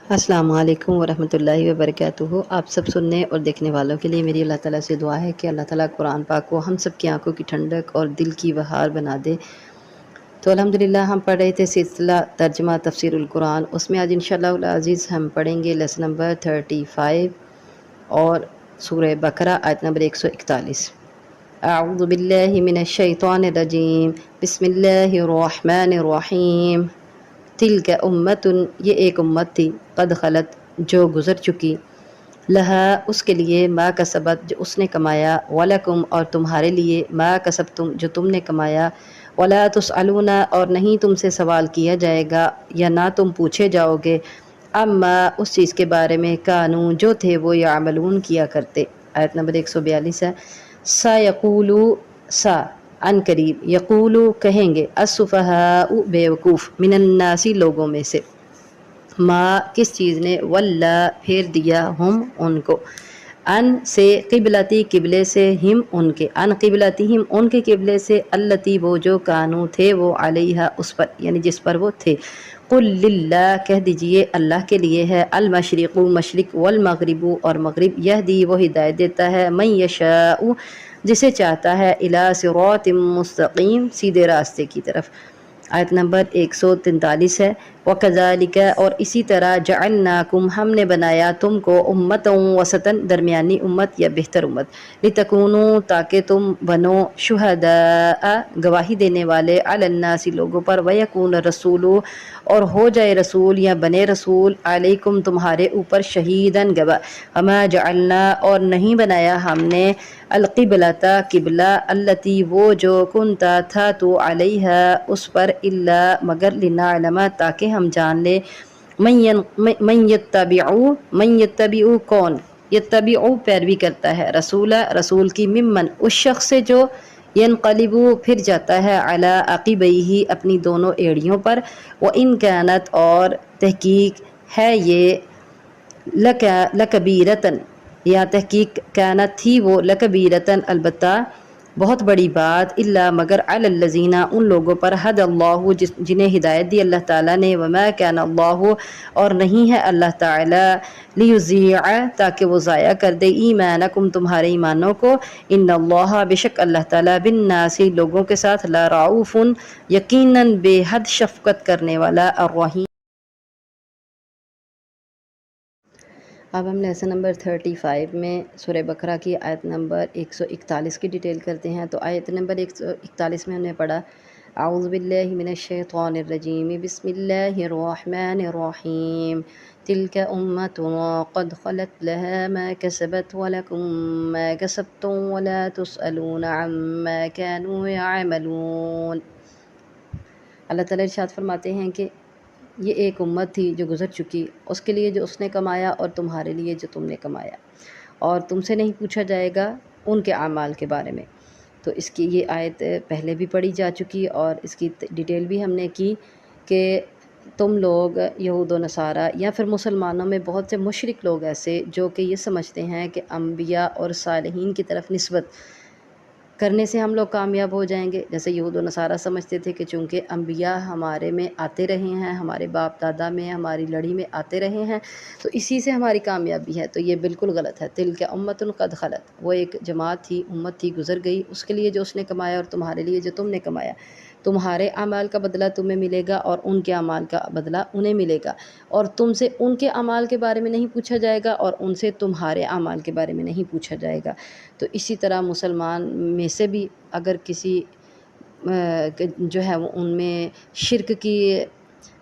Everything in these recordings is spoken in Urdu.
السلام علیکم ورحمۃ اللہ وبرکاتہ۔ آپ سب سننے اور دیکھنے والوں کے لیے میری اللہ تعالیٰ سے دعا ہے کہ اللہ تعالیٰ قرآن پاک کو ہم سب کی آنکھوں کی ٹھنڈک اور دل کی بہار بنا دے۔ تو الحمدللہ ہم پڑھ رہے تھے سلسلہ ترجمہ تفسیر القرآن، اس میں آج انشاءاللہ العزیز ہم پڑھیں گے لیسن نمبر 35 اور سورہ بقرہ آیت نمبر 141۔ اعوذ باللہ من الشیطان الرجیم، بسم اللہ الرحمن الرحیم۔ تلک امت، یہ ایک امت تھی، قد خلت، جو گزر چکی، لہا، اس کے لیے، ما کسبت، جو اس نے کمایا، ولکم، اور تمہارے لیے، ما کسبتم، جو تم نے کمایا، ولا تسألون، اور نہیں تم سے سوال کیا جائے گا یا نہ تم پوچھے جاؤ گے، اما، اس چیز کے بارے میں، کانو، جو تھے وہ یعملون، کیا کرتے۔ آیت نمبر 142 ہے۔ سا یقولو، سا، ان قریب، یقولو، کہیں گے، السفہاء، بیوقوف، من الناس، لوگوں میں سے، ما، کس چیز نے، ولا، پھیر دیا، ہم، ان کو، ان سے، قبلتی، قبلے سے، ہم، ان کے، ان قبلتہم، ان کے قبلے سے، التی، وہ جو، کانو، تھے وہ، علیہا، اس پر، یعنی جس پر وہ تھے۔ قل للہ، کہہ دیجئے اللہ کے لیے ہے، المشرق، مشرق، والمغرب، اور مغرب، یہدی، وہ ہدایت دیتا ہے، من یشاء، جسے چاہتا ہے، الی صراط مستقیم، سیدھے راستے کی طرف۔ آیت نمبر 143 ہے۔ وَكَذَلِكَ، اور اسی طرح، جَعَلْنَاكُمْ، ہم نے بنایا تم کو، أُمَّةً وسطاً، درمیانی امت یا بہتر امت، لِتَكُونُوا، تاکہ تم بنو، شہداء، گواہی دینے والے، علی الناس، لوگوں پر، وَيَكُونَ الرَّسُولُ، اور ہو جائے رسول یا بنے رسول، علیکم، تمہارے اوپر، شہیداً، گواہ، وَمَا جَعَلْنَا، اور نہیں بنایا ہم نے، القبلۃ، قبلہ، التی، وہ جو، کنتا، تھا تو، علیہا، اس پر، الا، مگر، لنعلم، تاکہ ہم جان لیں، من یتبعو، کون، یتبعو، پیروی کرتا ہے، رسول کی، ممن، اس شخص سے جو، ینقلبو، پھر جاتا ہے، علی عقبیہ، اپنی دونوں ایڑیوں پر، وَإِن كَانَتْ، اور تحقیق ہے یہ، لکبیرتن، یا تحقیق کانت، تھی وہ، لکبیرتن، البتہ بہت بڑی بات، الا، مگر، علی الذین، ان لوگوں پر، ہدی اللہ، جنہیں ہدایت دی اللہ تعالیٰ نے، وما کان اللہ، اور نہیں ہے اللہ تعالیٰ، لیضیع، تاکہ وہ ضائع کر دے، ایمانکم، تمہارے ایمانوں کو، ان اللہ، بے شک اللہ تعالیٰ، بالناس، لوگوں کے ساتھ، لرؤوف، یقیناً بے حد شفقت کرنے والا، الرحیم۔ اب ہم لیسن نمبر 35 میں سورہ بقرہ کی آیت نمبر 141 کی ڈیٹیل کرتے ہیں۔ تو آیت نمبر 141 میں ہم نے پڑھا، اعوذ باللہ من الشیطان الرجیم، بسم اللہ الرحمن الرحیم، تلک امۃ قد خلت لها ما کسبت ولکم ما کسبتم ولا تسألون عما كانوا يعملون۔ اللہ تعالیٰ ارشاد فرماتے ہیں کہ یہ ایک امت تھی جو گزر چکی، اس کے لیے جو اس نے کمایا، اور تمہارے لیے جو تم نے کمایا، اور تم سے نہیں پوچھا جائے گا ان کے اعمال کے بارے میں۔ تو اس کی یہ آیت پہلے بھی پڑھی جا چکی، اور اس کی ڈیٹیل بھی ہم نے کی کہ تم لوگ، یہود و نصارہ، یا پھر مسلمانوں میں بہت سے مشرک لوگ ایسے جو کہ یہ سمجھتے ہیں کہ انبیاء اور صالحین کی طرف نسبت کرنے سے ہم لوگ کامیاب ہو جائیں گے۔ جیسے یہود و نصارہ سمجھتے تھے کہ چونکہ انبیاء ہمارے میں آتے رہے ہیں، ہمارے باپ دادا میں، ہماری لڑی میں آتے رہے ہیں، تو اسی سے ہماری کامیابی ہے۔ تو یہ بالکل غلط ہے۔ تلک امۃ قد خلت، وہ ایک جماعت تھی، امت تھی، گزر گئی، اس کے لیے جو اس نے کمایا، اور تمہارے لیے جو تم نے کمایا، تمہارے اعمال کا بدلہ تمہیں ملے گا، اور ان کے اعمال کا بدلہ انہیں ملے گا، اور تم سے ان کے اعمال کے بارے میں نہیں پوچھا جائے گا، اور ان سے تمہارے اعمال کے بارے میں نہیں پوچھا جائے گا۔ تو اسی طرح مسلمان میں سے بھی اگر کسی جو ہے وہ ان میں شرک کی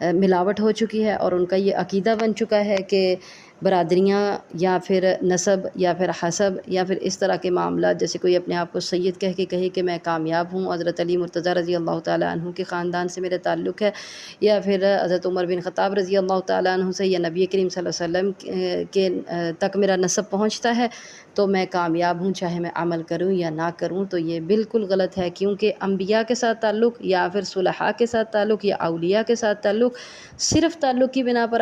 ملاوٹ ہو چکی ہے، اور ان کا یہ عقیدہ بن چکا ہے کہ برادریاں، یا پھر نسب، یا پھر حسب، یا پھر اس طرح کے معاملات، جیسے کوئی اپنے آپ کو سید کہہ کے کہے کہ میں کامیاب ہوں، حضرت علی مرتضیٰ رضی اللہ تعالیٰ عنہ کے خاندان سے میرے تعلق ہے، یا پھر حضرت عمر بن خطاب رضی اللہ تعالیٰ عنہ سے، یا نبی کریم صلی اللہ علیہ وسلم کے تک میرا نسب پہنچتا ہے، تو میں کامیاب ہوں، چاہے میں عمل کروں یا نہ کروں۔ تو یہ بالکل غلط ہے، کیونکہ انبیاء کے ساتھ تعلق، یا پھر صلحاء کے ساتھ تعلق، یا اولیاء کے ساتھ تعلق، صرف تعلق کی بنا پر،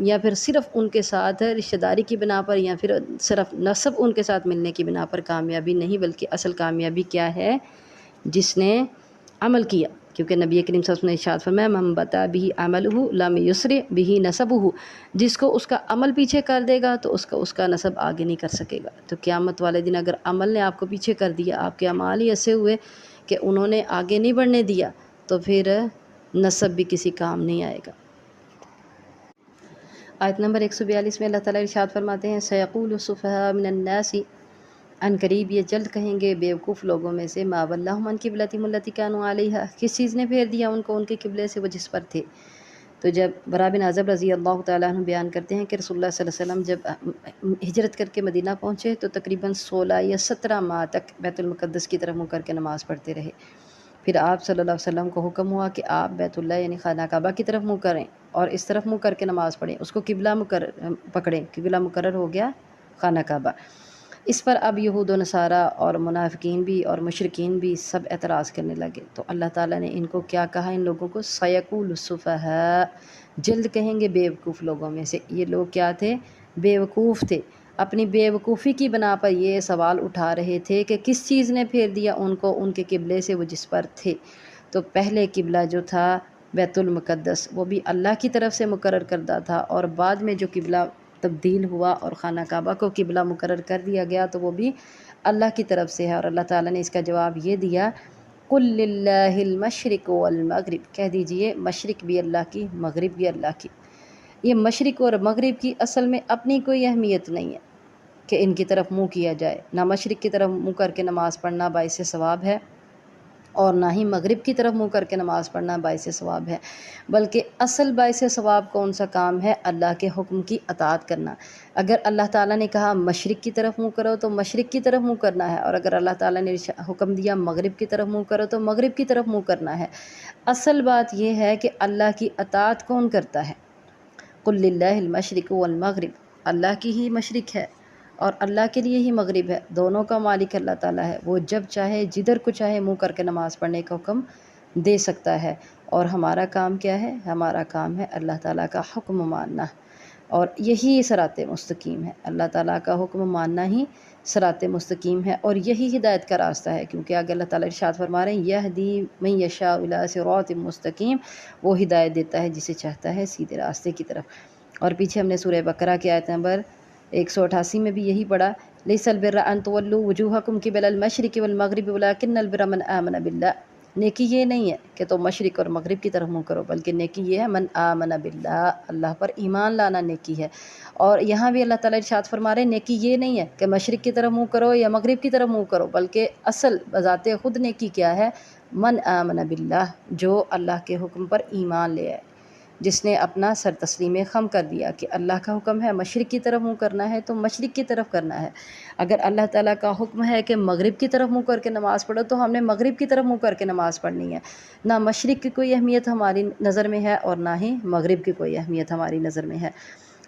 یا پھر صرف ان کے ساتھ رشتہ داری کی بنا پر، یا پھر صرف نسب ان کے ساتھ ملنے کی بنا پر کامیابی نہیں، بلکہ اصل کامیابی کیا ہے؟ جس نے عمل کیا۔ کیونکہ نبی کریم صلی اللہ علیہ وسلم نے ارشاد فرمایا من بطا بھی عملہ لم یسرع بھی نسبہ، جس کو اس کا عمل پیچھے کر دے گا تو اس کا نسب آگے نہیں کر سکے گا۔ تو قیامت والے دن اگر عمل نے آپ کو پیچھے کر دیا، آپ کے اعمال ہی ایسے ہوئے کہ انہوں نے آگے نہیں بڑھنے دیا، تو پھر نسب بھی کسی کام نہیں آئے گا۔ آیت نمبر 142 میں اللہ تعالیٰ ارشاد فرماتے ہیں سیقول السفہاء من الناس، ان قریب یہ جلد کہیں گے بیوقوف لوگوں میں سے ما ولاھم عن قبلتہم التی کانوا علیہا، کس چیز نے پھیر دیا ان کو ان کے قبلے سے وہ جس پر تھے۔ تو جب برا بن عازب رضی اللہ تعالیٰ عنہ بیان کرتے ہیں کہ رسول اللہ صلی اللہ علیہ وسلم جب ہجرت کر کے مدینہ پہنچے تو تقریباً 16 یا 17 ماہ تک بیت المقدس کی طرف منہ کر کے نماز پڑھتے رہے۔ پھر آپ صلی اللہ علیہ وسلم کو حکم ہوا کہ آپ بیت اللہ یعنی خانہ کعبہ کی طرف منہ کریں اور اس طرف منہ کر کے نماز پڑھیں، اس کو قبلہ پکڑیں، قبلہ مقرر ہو گیا خانہ کعبہ۔ اس پر اب یہود و نصارہ اور منافقین بھی اور مشرکین بھی سب اعتراض کرنے لگے۔ تو اللہ تعالیٰ نے ان کو کیا کہا، ان لوگوں کو سیقول السفہاء، جلد کہیں گے بیوقوف لوگوں میں سے۔ یہ لوگ کیا تھے؟ بیوقوف تھے، اپنی بیوقوفی کی بنا پر یہ سوال اٹھا رہے تھے کہ کس چیز نے پھیر دیا ان کو ان کے قبلے سے وہ جس پر تھے۔ تو پہلے قبلہ جو تھا بیت المقدس وہ بھی اللہ کی طرف سے مقرر کردہ تھا، اور بعد میں جو قبلہ تبدیل ہوا اور خانہ کعبہ کو قبلہ مقرر کر دیا گیا تو وہ بھی اللہ کی طرف سے ہے۔ اور اللہ تعالیٰ نے اس کا جواب یہ دیا قل للہ المشرق والمغرب، کہہ دیجئے مشرق بھی اللہ کی، مغرب بھی اللہ کی۔ یہ مشرق اور مغرب کی اصل میں اپنی کوئی اہمیت نہیں ہے کہ ان کی طرف منہ کیا جائے، نہ مشرق کی طرف منہ کر کے نماز پڑھنا باعث ثواب ہے اور نہ ہی مغرب کی طرف منہ کر کے نماز پڑھنا باعث ثواب ہے، بلکہ اصل باعث ثواب کون سا کام ہے؟ اللہ کے حکم کی اطاعت کرنا۔ اگر اللہ تعالیٰ نے کہا مشرق کی طرف منہ کرو تو مشرق کی طرف منہ کرنا ہے، اور اگر اللہ تعالیٰ نے حکم دیا مغرب کی طرف منہ کرو تو مغرب کی طرف منہ کرنا ہے۔ اصل بات یہ ہے کہ اللہ کی اطاعت کون کرتا ہے؟ قل للہ المشرق والمغرب، اللہ کی ہی مشرق ہے اور اللہ کے لیے ہی مغرب ہے، دونوں کا مالک اللہ تعالیٰ ہے۔ وہ جب چاہے جدھر کو چاہے منہ کر کے نماز پڑھنے کا حکم دے سکتا ہے، اور ہمارا کام کیا ہے؟ ہمارا کام ہے اللہ تعالیٰ کا حکم ماننا، اور یہی صراط مستقیم ہے۔ اللہ تعالیٰ کا حکم ماننا ہی صراط مستقیم ہے اور یہی ہدایت کا راستہ ہے، کیونکہ آگے اللہ تعالیٰ ارشاد فرما رہے ہیں یہدی من یشاء الی صراط مستقیم، وہ ہدایت دیتا ہے جسے چاہتا ہے سیدھے راستے کی طرف۔ اور پیچھے ہم نے سورہ بقرہ کی آیت نمبر 188 میں بھی یہی پڑھا لیس البر ان تولوا وجوہکم قبل المشرق والمغرب ولکن البر من آمن باللہ، نیکی یہ نہیں ہے کہ تم مشرق اور مغرب کی طرف منہ کرو، بلکہ نیکی یہ ہے من آمن باللہ، اللہ پر ایمان لانا نیکی ہے۔ اور یہاں بھی اللہ تعالیٰ ارشاد فرما رہے ہیں نیکی یہ نہیں ہے کہ مشرق کی طرف منہ کرو یا مغرب کی طرف منہ کرو، بلکہ اصل بذات خود نیکی کیا ہے؟ من آمن باللہ، جو اللہ کے حکم پر ایمان لے آئے، جس نے اپنا سر تسلیم خم کر دیا کہ اللہ کا حکم ہے مشرق کی طرف منہ کرنا ہے تو مشرق کی طرف کرنا ہے۔ اگر اللہ تعالیٰ کا حکم ہے کہ مغرب کی طرف منہ کر کے نماز پڑھو تو ہم نے مغرب کی طرف منہ کر کے نماز پڑھنی ہے۔ نہ مشرق کی کوئی اہمیت ہماری نظر میں ہے اور نہ ہی مغرب کی کوئی اہمیت ہماری نظر میں ہے۔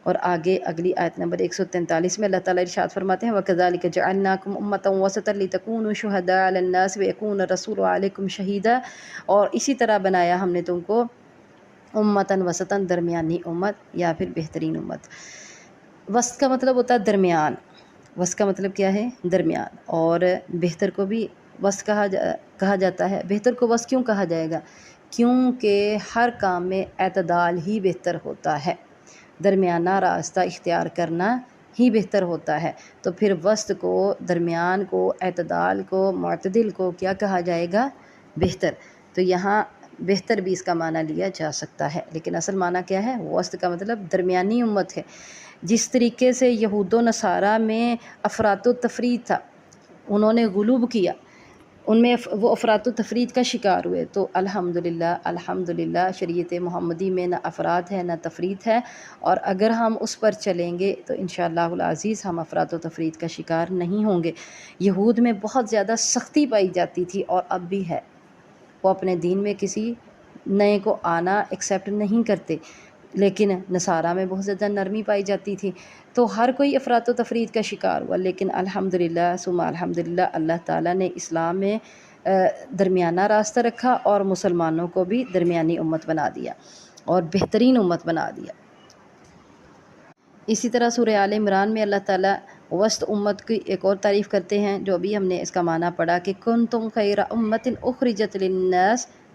اور آگے اگلی آیت نمبر 143 میں اللہ تعالیٰ ارشاد فرماتے ہیں وَكَذَلِكَ جَعَلْنَاكُمْ أُمَّةً وَسَطًا لِتَكُونُوا شُهَدَاءَ عَلَى النَّاسِ وَيَكُونَ الرَّسُولُ عَلَيْكُمْ شَهِيدًا، اور اسی طرح بنایا ہم نے تم کو امتاً وسطاً، درمیانی امت یا پھر بہترین امت۔ وسط کا مطلب ہوتا ہے درمیان، وسط کا مطلب کیا ہے؟ درمیان، اور بہتر کو بھی وسط کہا جاتا ہے۔ بہتر کو وسط کیوں کہا جائے گا؟ کیونکہ ہر کام میں اعتدال ہی بہتر ہوتا ہے، درمیانہ راستہ اختیار کرنا ہی بہتر ہوتا ہے۔ تو پھر وسط کو، درمیان کو، اعتدال کو، معتدل کو کیا کہا جائے گا؟ بہتر۔ تو یہاں بہتر بھی اس کا معنی لیا جا سکتا ہے، لیکن اصل معنی کیا ہے؟ وسط کا مطلب درمیانی امت ہے۔ جس طریقے سے یہود و نصارہ میں افراط و تفریط تھا، انہوں نے غلوب کیا، ان میں وہ افراط و تفریط کا شکار ہوئے، تو الحمدللہ شریعت محمدی میں نہ افراط ہے نہ تفریط ہے، اور اگر ہم اس پر چلیں گے تو انشاءاللہ العزیز ہم افراط و تفریط کا شکار نہیں ہوں گے۔ یہود میں بہت زیادہ سختی پائی جاتی تھی اور اب بھی ہے، وہ اپنے دین میں کسی نئے کو آنا ایکسیپٹ نہیں کرتے، لیکن نصارہ میں بہت زیادہ نرمی پائی جاتی تھی، تو ہر کوئی افراط و تفریط کا شکار ہوا۔ لیکن الحمدللہ ثم الحمدللہ اللہ تعالیٰ نے اسلام میں درمیانہ راستہ رکھا اور مسلمانوں کو بھی درمیانی امت بنا دیا اور بہترین امت بنا دیا۔ اسی طرح سورہ آل عمران میں اللہ تعالیٰ وسط امت کی ایک اور تعریف کرتے ہیں، جو ابھی ہم نے اس کا معنی پڑھا کہ کنتم خیر امۃ اخرجت للناس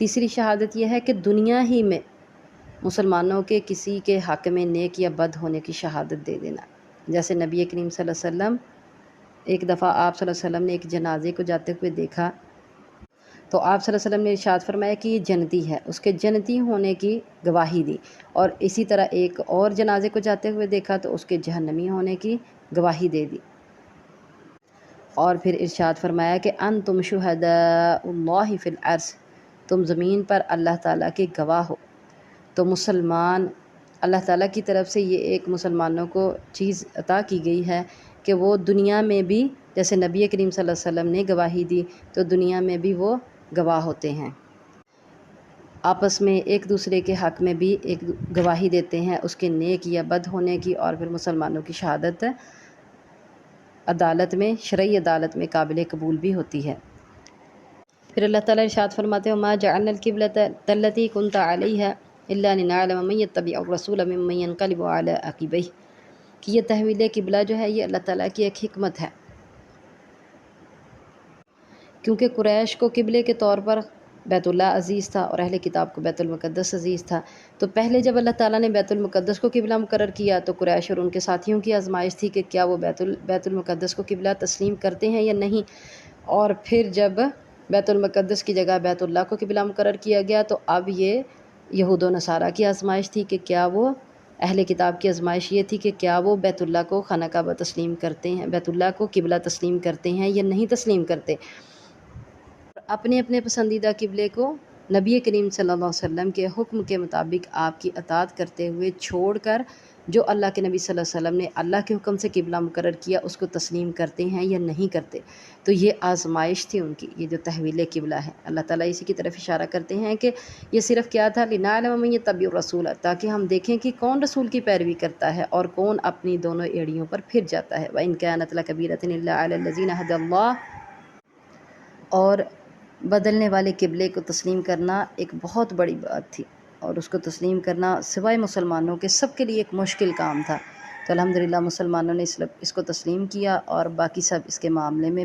تیسری شہادت یہ ہے کہ دنیا ہی میں مسلمانوں کے کسی کے حق میں نیک یا بد ہونے کی شہادت دے دینا. جیسے نبی کریم صلی اللہ علیہ وسلم ایک دفعہ آپ صلی اللہ علیہ وسلم نے ایک جنازے کو جاتے ہوئے دیکھا تو آپ صلی اللہ علیہ وسلم نے ارشاد فرمایا کہ یہ جنتی ہے، اس کے جنتی ہونے کی گواہی دی. اور اسی طرح ایک اور جنازے کو جاتے ہوئے دیکھا تو اس کے جہنمی ہونے کی گواہی دے دی. اور پھر ارشاد فرمایا کہ انتم شہداء اللہ فی الارض، تم زمین پر اللہ تعالیٰ کے گواہ ہو. تو مسلمان اللہ تعالیٰ کی طرف سے یہ ایک مسلمانوں کو چیز عطا کی گئی ہے کہ وہ دنیا میں بھی جیسے نبی کریم صلی اللہ علیہ وسلم نے گواہی دی تو دنیا میں بھی وہ گواہ ہوتے ہیں، آپس میں ایک دوسرے کے حق میں بھی ایک گواہی دیتے ہیں اس کے نیک یا بد ہونے کی. اور پھر مسلمانوں کی شہادت عدالت میں، شرعی عدالت میں قابل قبول بھی ہوتی ہے. پھر اللہ تعالیٰ ارشاد فرماتے ہیں وَمَا جَعَلْنَا الْقِبْلَةَ الَّتِي كُنْتَ عَلَيْهَا إِلَّا لِنَعْلَمَ مَن يَتَّبِعُ الرَّسُولَ مِمَّن يَنقَلِبُ عَلَىٰ عَقِبَيْهِ کہ یہ تحویل قبلہ جو ہے یہ اللہ تعالیٰ کی ایک حکمت ہے، کیونکہ قریش کو قبلے کے طور پر بیت اللہ عزیز تھا اور اہل کتاب کو بیت المقدس عزیز تھا. تو پہلے جب اللہ تعالیٰ نے بیت المقدس کو قبلہ مقرر کیا تو قریش اور ان کے ساتھیوں کی آزمائش تھی کہ کیا وہ بیت المقدس کو قبلہ تسلیم کرتے ہیں یا نہیں. اور پھر جب بیت المقدس کی جگہ بیت اللہ کو قبلہ مقرر کیا گیا تو اب یہ یہود و نصارہ کی آزمائش تھی کہ کیا وہ اہل کتاب کی آزمائش یہ تھی کہ کیا وہ بیت اللہ کو خانہ کعبہ تسلیم کرتے ہیں، بیت اللہ کو قبلہ تسلیم کرتے ہیں یا نہیں تسلیم کرتے. اپنے اپنے پسندیدہ قبلے کو نبی کریم صلی اللہ علیہ وسلم کے حکم کے مطابق آپ کی اطاعت کرتے ہوئے چھوڑ کر جو اللہ کے نبی صلی اللہ علیہ وسلم نے اللہ کے حکم سے قبلہ مقرر کیا اس کو تسلیم کرتے ہیں یا نہیں کرتے. تو یہ آزمائش تھی ان کی، یہ جو تحویل قبلہ ہے. اللہ تعالیٰ اسی کی طرف اشارہ کرتے ہیں کہ یہ صرف کیا تھا لِنَعْلَمَ مَن يَتَّبِعُ الرَّسُولَ، تاکہ ہم دیکھیں کہ کون رسول کی پیروی کرتا ہے اور کون اپنی دونوں ایڑیوں پر پھر جاتا ہے. وَإِن كَانَتْ لَكَبِيرَةٌ إِلَّا عَلَى الَّذِينَ هَدَى اللَّهُ، اور بدلنے والے قبلے کو تسلیم کرنا ایک بہت بڑی بات تھی اور اس کو تسلیم کرنا سوائے مسلمانوں کے سب کے لیے ایک مشکل کام تھا. تو الحمدللہ مسلمانوں نے اس کو تسلیم کیا اور باقی سب اس کے معاملے میں